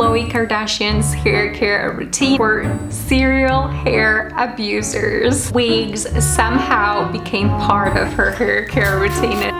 Khloe Kardashian's hair care routine for serial hair abusers. Wigs somehow became part of her hair care routine.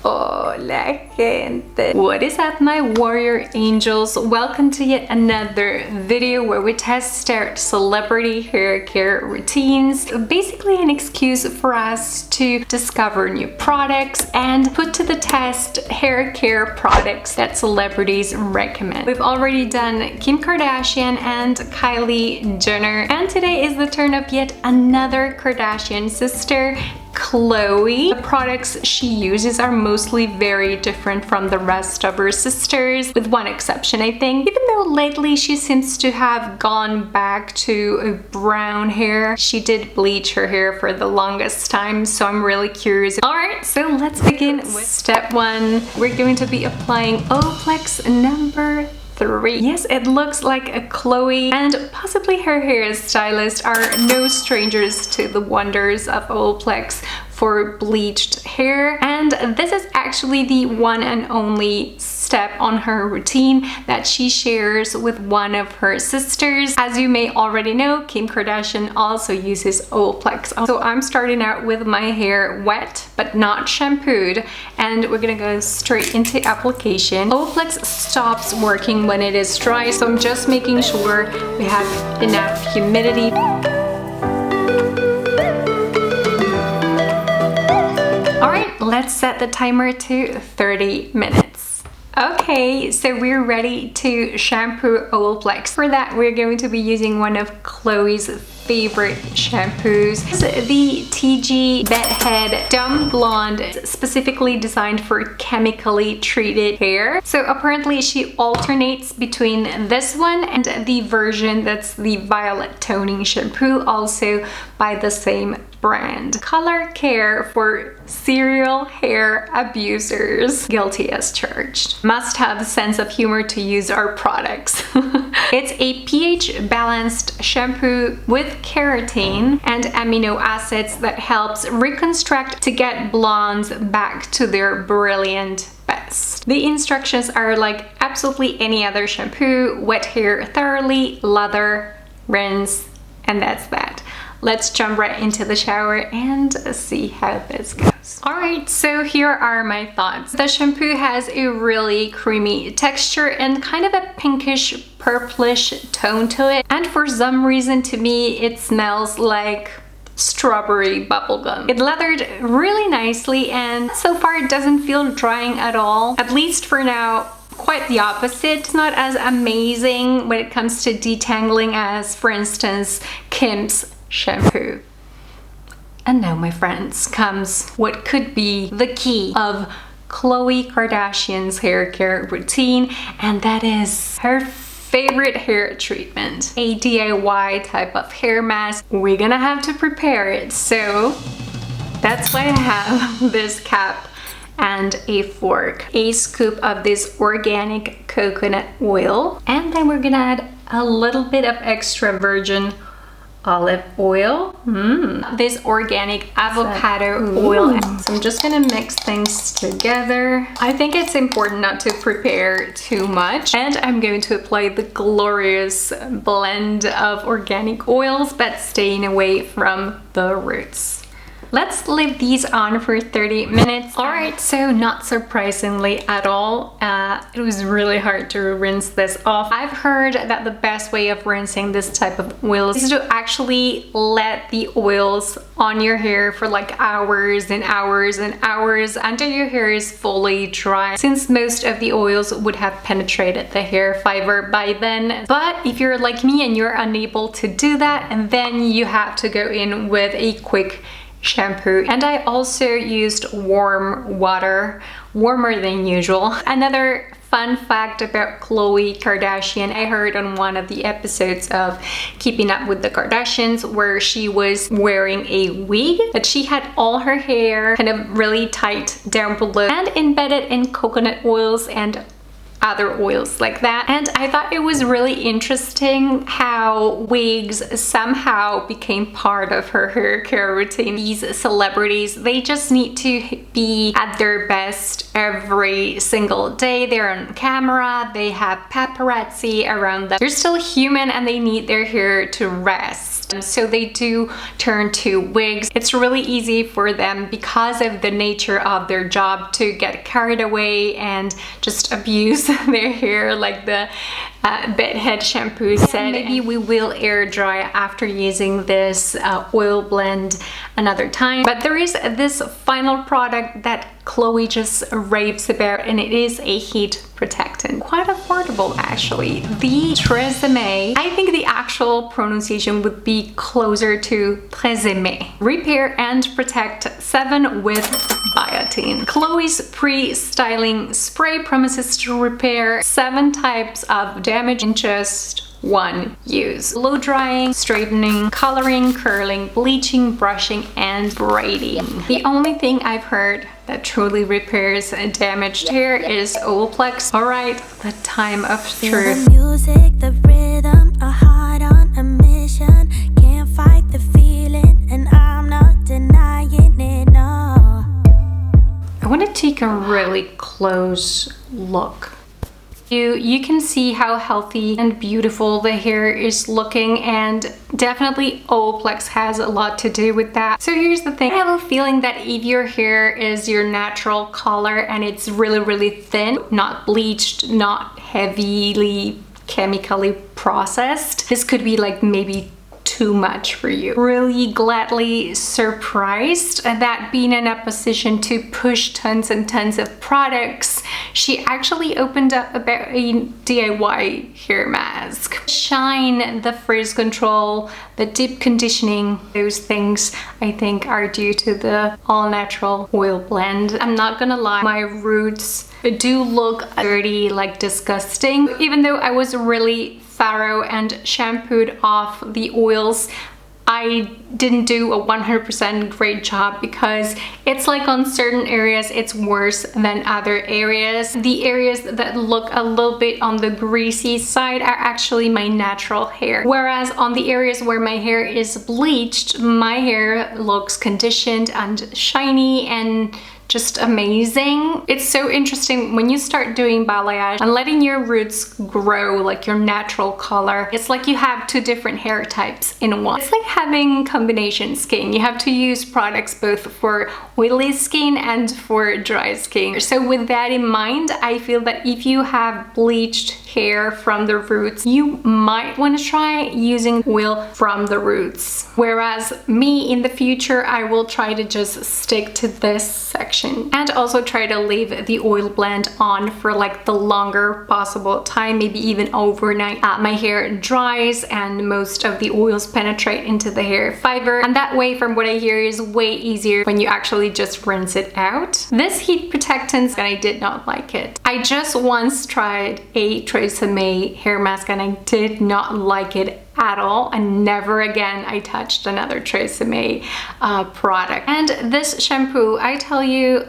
Hola gente, what is up my warrior angels? Welcome to yet another video where we test out celebrity hair care routines. Basically an excuse for us to discover new products and put to the test hair care products that celebrities recommend. We've already done Kim Kardashian and Kylie Jenner, and today is the turn of yet another Kardashian sister, Khloe. The products she uses are mostly very different from the rest of her sisters, with one exception I think. Even though lately she seems to have gone back to a brown hair. She did bleach her hair for the longest time, so I'm really curious. Alright, so let's begin with step 1. We're going to be applying OLAPLEX number 3. Yes, it looks like a Khloe and possibly her hairstylist are no strangers to the wonders of OLAPLEX for bleached hair, and this is actually the one and only step on her routine that she shares with one of her sisters. As you may already know, Kim Kardashian also uses OLAPLEX. So I'm starting out with my hair wet but not shampooed, and we're gonna go straight into application. OLAPLEX stops working when it is dry, so I'm just making sure we have enough humidity. Let's set the timer to 30 minutes. Okay, so we're ready to shampoo OLAPLEX. For that, we're going to be using one of Khloe's favorite shampoos, the TG BEDHEAD Dumb Blonde, specifically designed for chemically treated hair. So apparently she alternates between this one and the version that's the violet toning shampoo, also by the same brand. Color care for serial hair abusers. Guilty as charged. Must have a sense of humor to use our products. It's a pH balanced shampoo with keratin and amino acids that helps reconstruct to get blondes back to their brilliant best. The instructions are like absolutely any other shampoo: wet hair thoroughly, lather, rinse, and that's that. Let's jump right into the shower and see how this goes. Alright, so here are my thoughts. The shampoo has a really creamy texture and kind of a pinkish purplish tone to it. And for some reason to me it smells like strawberry bubblegum. It lathered really nicely and so far it doesn't feel drying at all. At least for now. Quite the opposite. It's not as amazing when it comes to detangling as, for instance, Kim's shampoo. And now, my friends, comes what could be the key of Khloe Kardashian's hair care routine, and that is her favorite hair treatment, a DIY type of hair mask. We're gonna have to prepare it, so that's why I have this cap and a fork, a scoop of this organic coconut oil, and then we're gonna add a little bit of extra virgin olive oil, this organic avocado oil. So I'm just gonna mix things together. I think it's important not to prepare too much, and I'm going to apply the glorious blend of organic oils but staying away from the roots. Let's leave these on for 30 minutes. Alright, so not surprisingly at all, it was really hard to rinse this off. I've heard that the best way of rinsing this type of oils is to actually let the oils on your hair for like hours and hours and hours until your hair is fully dry, since most of the oils would have penetrated the hair fiber by then. But if you're like me and you're unable to do that, and then you have to go in with a quick shampoo. And I also used warm water, warmer than usual. Another fun fact about Khloe Kardashian, I heard on one of the episodes of Keeping Up with the Kardashians where she was wearing a wig, but she had all her hair kind of really tight down below and embedded in coconut oils and other oils like that. And I thought it was really interesting how wigs somehow became part of her hair care routine. These celebrities, they just need to be at their best every single day. They're on camera, they have paparazzi around them. They're still human and they need their hair to rest. So they do turn to wigs. It's really easy for them because of the nature of their job to get carried away and just abuse their hair, like the BEDHEAD shampoo said. Maybe we will air dry after using this oil blend another time. But there is this final product that Khloe just raves about, and it is a heat protectant. Quite affordable actually. The TRESEMME, I think the actual pronunciation would be closer to TRESEMME. Repair and Protect 7 with biotin. Khloe's pre-styling spray promises to repair 7 types of damage in just one use. Blow drying, straightening, coloring, curling, bleaching, brushing, and braiding. The only thing I've heard that truly repairs damaged hair is OLAPLEX. Alright, the time of truth. The music, the rhythm, a heart on a mission. Can't fight the feeling, and I'm not denying it, no. I want to take a really close look. You can see how healthy and beautiful the hair is looking, and definitely OLAPLEX has a lot to do with that. So here's the thing, I have a feeling that if your hair is your natural color and it's really thin, not bleached, not heavily chemically processed, this could be like maybe too much for you. Really gladly surprised that being in a position to push tons and tons of products, she actually opened up about a DIY hair mask. Shine, the frizz control, the deep conditioning, those things I think are due to the all-natural oil blend. I'm not gonna lie, my roots do look dirty, like disgusting. Even though I was really thorough and shampooed off the oils, I didn't do a 100% great job because it's like on certain areas it's worse than other areas. The areas that look a little bit on the greasy side are actually my natural hair, whereas on the areas where my hair is bleached, my hair looks conditioned and shiny and just amazing. It's so interesting when you start doing balayage and letting your roots grow like your natural color. It's like you have 2 different hair types in one. It's like having combination skin. You have to use products both for oily skin and for dry skin. So with that in mind, I feel that if you have bleached hair from the roots, you might want to try using oil from the roots. Whereas me, in the future, I will try to just stick to this section and also try to leave the oil blend on for like the longer possible time, maybe even overnight. My hair dries and most of the oils penetrate into the hair fiber, and that way, from what I hear, is way easier when you actually just rinse it out. This heat protectant, and I did not like it. I just once tried a TRESEMME hair mask and I did not like it at all, and never again I touched another TRESEMME product. And this shampoo, I tell you,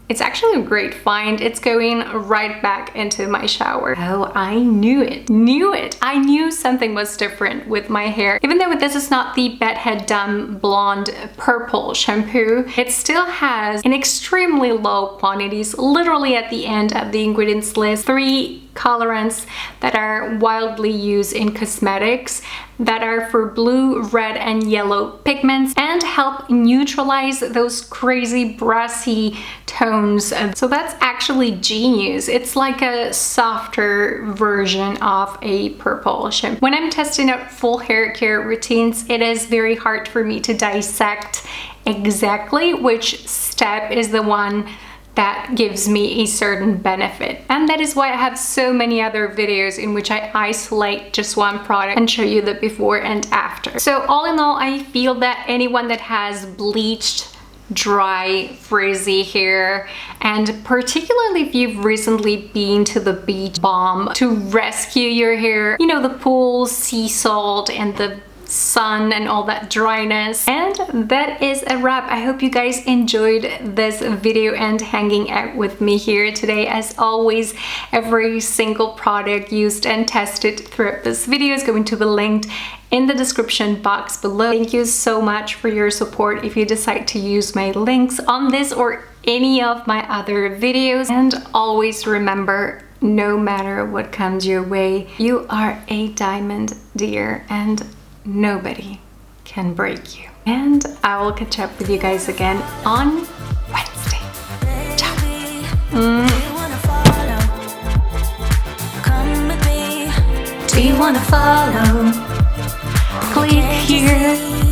it's actually a great find. It's going right back into my shower. Oh, I knew it. I knew something was different with my hair. Even though this is not the BEDHEAD Dumb Blonde Purple shampoo, it still has in extremely low quantities, literally at the end of the ingredients list, 3 colorants that are widely used in cosmetics that are for blue, red, and yellow pigments and help neutralize those crazy brassy tones. So that's actually genius. It's like a softer version of a purple shampoo. When I'm testing out full hair care routines, it is very hard for me to dissect exactly which step is the one that gives me a certain benefit. And that is why I have so many other videos in which I isolate just one product and show you the before and after. So all in all, I feel that anyone that has bleached, dry, frizzy hair, and particularly if you've recently been to the beach balm to rescue your hair, you know, the pool, sea salt, and the sun and all that dryness. And that is a wrap. I hope you guys enjoyed this video and hanging out with me here today. As always, every single product used and tested throughout this video is going to be linked in the description box below. Thank you so much for your support if you decide to use my links on this or any of my other videos. And always remember, no matter what comes your way, you are a diamond, dear, and nobody can break you. And I will catch up with you guys again on Wednesday. Ciao. Do you wanna follow? Click here.